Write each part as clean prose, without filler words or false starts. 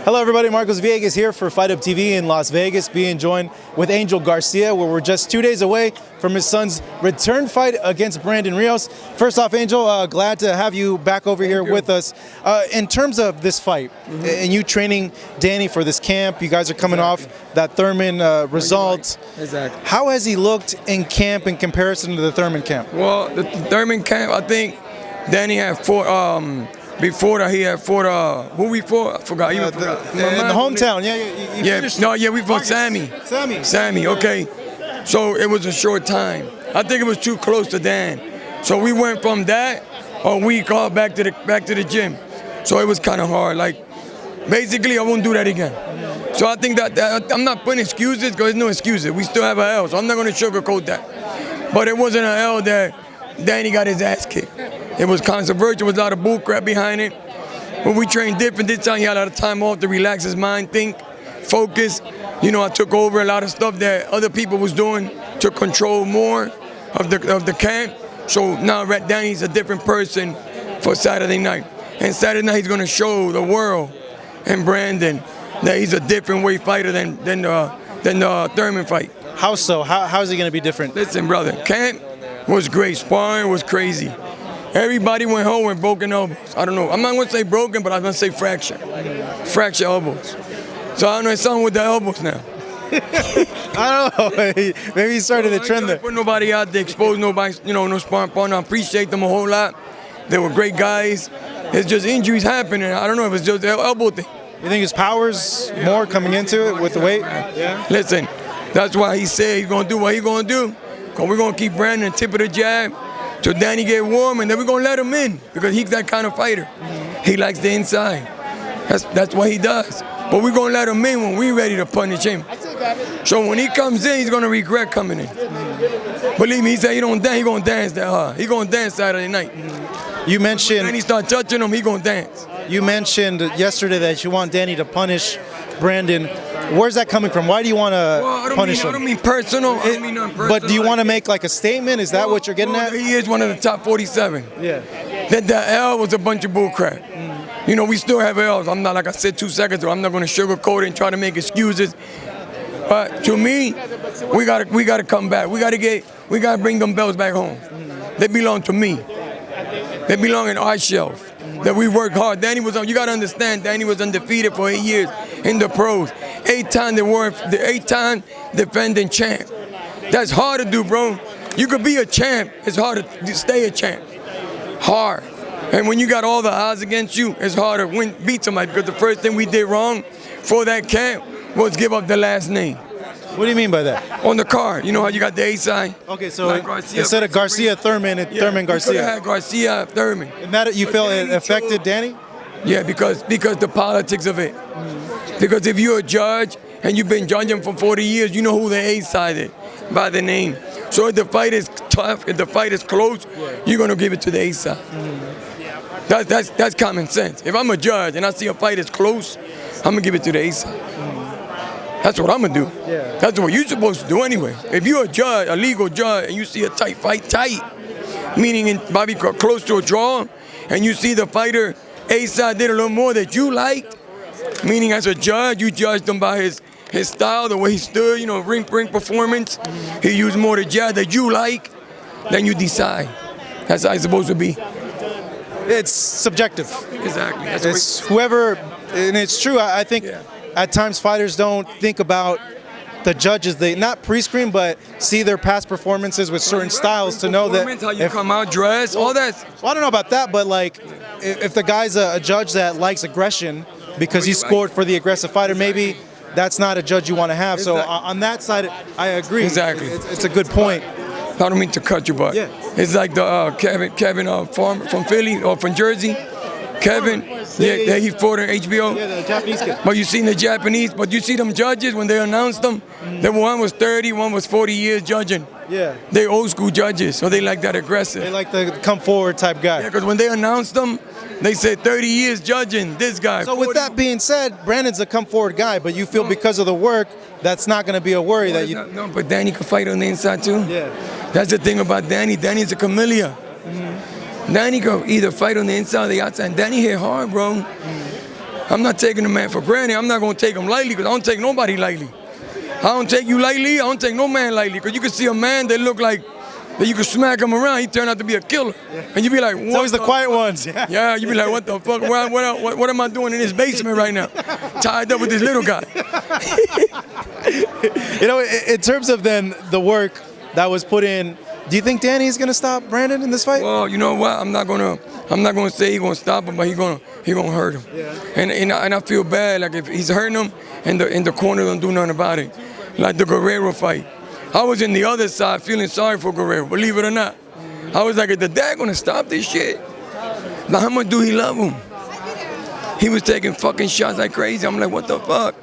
Hello everybody, Marcos Villegas here for Fight Up TV in Las Vegas, being joined with Angel Garcia, where we're just 2 days away from his son's return fight against Brandon Rios. First off, Angel, glad to have you back over here with us. In terms of this fight, and you training Danny for this camp, you guys are coming off that Thurman result. Exactly. How has he looked in camp in comparison to the Thurman camp? Well, the Thurman camp, I think Danny had fought, before that he had fought, who we fought? I forgot. In the hometown, we fought Sammy. Sammy, okay. So it was a short time. I think it was too close to Dan. So we went from that a week off back to the gym. So it was kind of hard. Like, basically, I won't do that again. So I think that I'm not putting excuses because there's no excuses. We still have an L, so I'm not going to sugarcoat that. But it wasn't an L that Danny got his ass kicked. It was controversial. There was a lot of bull crap behind it. But we trained different. This time he had a lot of time off to relax his mind, think, focus. You know, I took over a lot of stuff that other people was doing to control more of the camp. So now Danny's a different person for Saturday night. And Saturday night he's going to show the world and Brandon that he's a different weight fighter than the Thurman fight. How so? How is he going to be different? Listen, brother, camp was great. Sparring was crazy. Everybody went home with broken elbows. I don't know. I'm not going to say broken, but I'm going to say fracture. Fracture elbows. So I don't know, it's something with the elbows now. I don't know. Maybe he started the trend there. Put nobody out there, expose nobody, no sparring partner. I appreciate them a whole lot. They were great guys. It's just injuries happening. I don't know if it's just the elbow thing. You think his power's more coming into it with the weight? Yeah. Listen, that's why he said he's going to do what he's going to do. Because we're going to keep Brandon the tip of the jab. So Danny get warm, and then we're gonna let him in because he's that kind of fighter. He likes the inside. That's what he does. But we're gonna let him in when we're ready to punish him. So when he comes in, he's gonna regret coming in. Believe me, he said he gonna dance that hard. He gonna dance Saturday night. You mentioned. When he start touching him, he gonna dance. You mentioned yesterday that you want Danny to punish Brandon. Where's that coming from? Why do you want to punish him? I don't mean personal. I don't mean nothing personal. But do you want to make like a statement? Is that what you're getting at? He is one of the top 47. Yeah. That L was a bunch of bull crap. You know, we still have L's. I'm not, like I said 2 seconds ago, I'm not going to sugarcoat it and try to make excuses. But to me, we gotta come back. We gotta bring them belts back home. They belong to me. They belong in our shelf. That we work hard. Danny was on. You gotta understand. Danny was undefeated for 8 years in the pros. 8-time defending champ. That's hard to do, bro. You could be a champ. It's hard to stay a champ. Hard. And when you got all the odds against you, it's hard to beat somebody because the first thing we did wrong for that camp was give up the last name. What do you mean by that? On the card. You know how you got the A side? Okay, so like instead of Garcia Thurman, it's Thurman Garcia. We could have had Garcia Thurman. And that you feel it affected Danny? Yeah, because the politics of it. Because if you're a judge and you've been judging for 40 years, you know who the A side is by the name. So if the fight is tough, if the fight is close, you're gonna give it to the A side. That's common sense. If I'm a judge and I see a fight is close, I'm gonna give it to the A side. That's what I'm gonna do. Yeah. That's what you're supposed to do anyway. If you're a judge, a legal judge, and you see a tight fight, meaning probably close to a draw, and you see the fighter A side did a little more that you liked, meaning as a judge, you judged him by his style, the way he stood, ring performance. He used more the jab that you like, then you decide. That's how it's supposed to be. It's subjective. Exactly. It's whoever, and it's true. I think at times fighters don't think about the judges. They not pre-screen, but see their past performances with certain styles to know that how you come out dressed, all that. Well, I don't know about that, but like if the guy's a judge that likes aggression because he scored for the aggressive fighter, maybe that's not a judge you want to have. So on that side, I agree. Exactly. It's a good point. I don't mean to cut you, but it's like the Kevin from Philly or from Jersey. Kevin, he fought on HBO. Yeah, the Japanese kid. But you seen the Japanese, but you see them judges when they announced them, the one was 30, one was 40 years judging. Yeah. They old school judges, so they like that aggressive. They like the come forward type guy. Yeah, because when they announced them, they said 30 years judging this guy. So with that being said, Brandon's a come forward guy, but you feel because of the work, that's not going to be a worry that you. No, but Danny can fight on the inside too. Yeah. That's the thing about Danny. Danny's a chameleon. Danny can either fight on the inside or the outside. Danny hit hard, bro. I'm not taking the man for granted. I'm not going to take him lightly because I don't take nobody lightly. I don't take you lightly. I don't take no man lightly because you can see a man that look like that you can smack him around. He turned out to be a killer. Yeah. And you be like, what? It's always the quiet ones. Yeah. Yeah, you be like, what the fuck? What am I doing in this basement right now? Tied up with this little guy. You know, in terms of then the work that was put in, do you think Danny's gonna stop Brandon in this fight? Well, you know what? I'm not gonna say he's gonna stop him, but he gonna hurt him. Yeah. And I feel bad. Like if he's hurting him, and the corner don't do nothing about it. Like the Guerrero fight. I was in the other side feeling sorry for Guerrero, believe it or not. I was like, is the dad gonna stop this shit? Now how much do he love him? He was taking fucking shots like crazy. I'm like, what the fuck?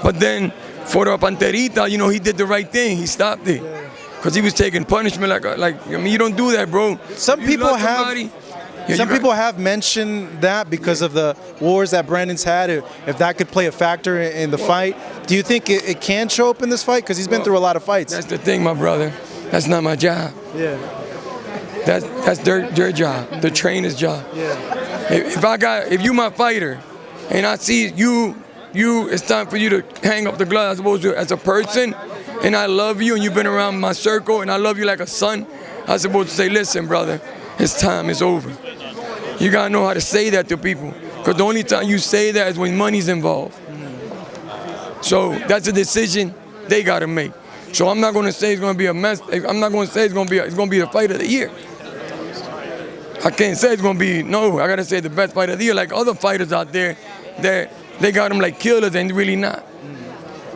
But then for the Panterita, you know, he did the right thing. He stopped it. Because he was taking punishment like, I mean, you don't do that, bro. Some people have mentioned that because of the wars that Brandon's had, if that could play a factor in the fight. Do you think it can show up in this fight? Because he's been through a lot of fights. That's the thing, my brother. That's not my job. Yeah. That's their job, the trainer's job. Yeah. If you my fighter, and I see you, it's time for you to hang up the glove as opposed to as a person, and I love you, and you've been around my circle, and I love you like a son, I'm supposed to say, listen, brother, it's time, it's over. You gotta know how to say that to people, because the only time you say that is when money's involved. So that's a decision they gotta make. So I'm not gonna say it's gonna be a mess. I'm not gonna say it's gonna be the fight of the year. I can't say it's gonna be, no, I gotta say the best fight of the year, like other fighters out there that they got them like killers and really not.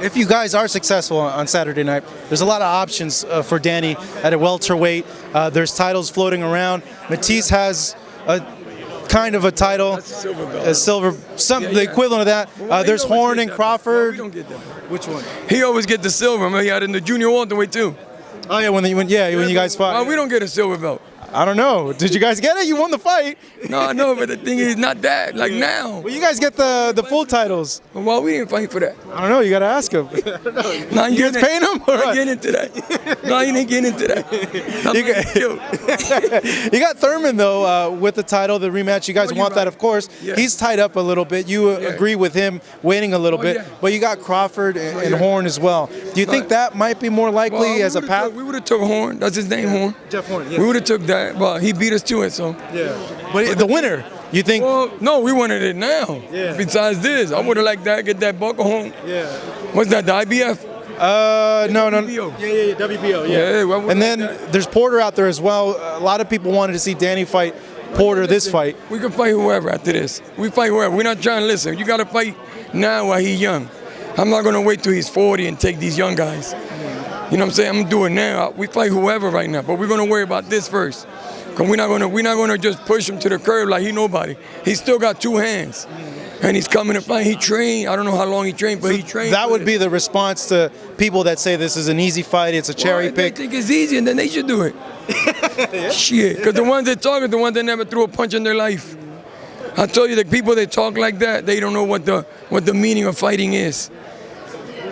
If you guys are successful on Saturday night, there's a lot of options for Danny at a welterweight. There's titles floating around. Matisse has a kind of a title, a silver, the equivalent of that. There's Horn and Crawford. We don't get that. Which one? He always get the silver. I mean, he had it in the junior welterweight too. Oh yeah, when you guys fought. We don't get a silver belt. I don't know. Did you guys get it? You won the fight. No, I know, but the thing is not that. Like now. Well, you guys get the full titles. Well, why we didn't fight for that? I don't know. You got to ask him. No, you guys paying him? I'm not getting into that. No, you ain't getting into that. You got Thurman, though, with the title, the rematch. You guys want that, of course. Yeah. He's tied up a little bit. You agree with him waiting a little bit. Yeah. But you got Crawford and Horn as well. Do you think that might be more likely as a path? We would have took Horn. That's his name, Horn. Jeff Horn, yeah. We would have took that, but he beat us to it, so. Yeah. But the winner, you think? Well, no, we wanted it now. Yeah. Besides this, I would have liked that, get that buckle home. Yeah. What's that, the IBF? No. WBO. Yeah, WBO, yeah. And then there's Porter out there as well. A lot of people wanted to see Danny fight Porter this fight. We can fight whoever after this. We fight whoever. We're not trying to listen. You got to fight now while he's young. I'm not going to wait till he's 40 and take these young guys. You know what I'm saying? I'm going to do it now. We fight whoever right now, but we're going to worry about this first. Because we're not gonna just push him to the curb like he nobody. He's still got two hands. And he's coming to fight. He trained. I don't know how long he trained, but he trained. That would be the response to people that say this is an easy fight, it's a cherry pick. They think it's easy, and then they should do it. Yeah. Shit. Because the ones that talk are the ones that never threw a punch in their life. I tell you, the people that talk like that, they don't know what the meaning of fighting is.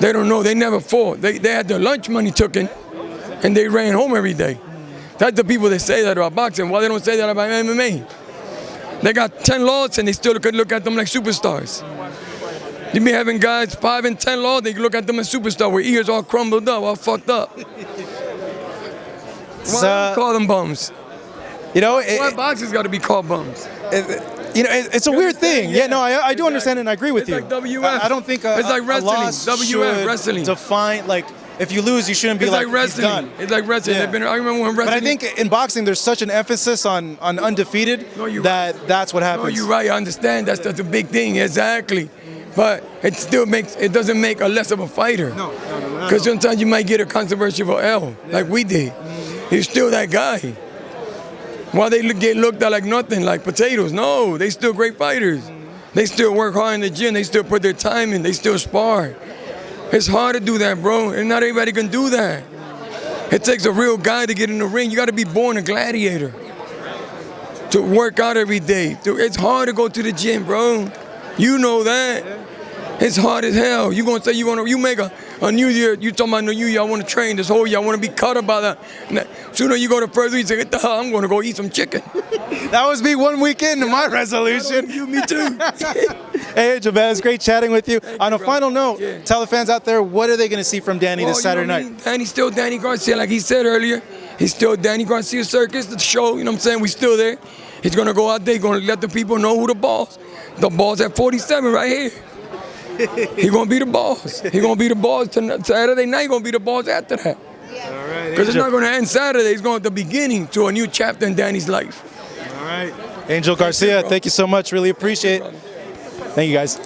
They don't know. They never fought. They had their lunch money taken, and they ran home every day. That's the people that say that about boxing. Why they don't say that about MMA? They got 10 losses and they still could look at them like superstars. You be having guys 5 and 10 losses, they look at them as superstars with ears all crumbled up, all fucked up. Why do you call them bums? You know, why boxers got to be called bums? You know, it's a weird thing. Yeah, no, I do understand and I agree with you. It's like WF. I don't think it's like wrestling. WF, wrestling. Define, like, if you lose, you shouldn't be like wrestling. Done. It's like wrestling. Yeah. I remember when wrestling. But I think in boxing, there's such an emphasis on undefeated that's what happens. No, you're right. I understand. That's a big thing. Exactly. But it doesn't make a less of a fighter. No. Because sometimes you might get a controversial L, like we did. He's still that guy. Why they get looked at like nothing, like potatoes? No, they still great fighters. They still work hard in the gym. They still put their time in. They still spar. It's hard to do that, bro, and not everybody can do that. It takes a real guy to get in the ring. You got to be born a gladiator to work out every day. It's hard to go to the gym, bro. You know that. It's hard as hell. You gonna say you make a new year. You talking about new year? I want to train this whole year. I want to be cut about that. Sooner you go to first week, you say, "What the hell? I'm gonna go eat some chicken." That was me one weekend to my resolution. You, me too. Hey, Angel, man, it's great chatting with you. On a bro. final note, Yeah. tell the fans out there, what are they going to see from Danny this Saturday night? Danny's still Danny Garcia, like he said earlier. He's still Danny Garcia Circus, the show, you know what I'm saying? We still there. He's going to go out there, he's going to let the people know who the boss. The boss at 47 right here. He going to be the boss. He going to be the boss Saturday night, going to be the boss after that. All right, Because it's not going to end Saturday. It's going to the beginning to a new chapter in Danny's life. All right. Angel Garcia, thank you so much. Really appreciate it. Thank you, guys.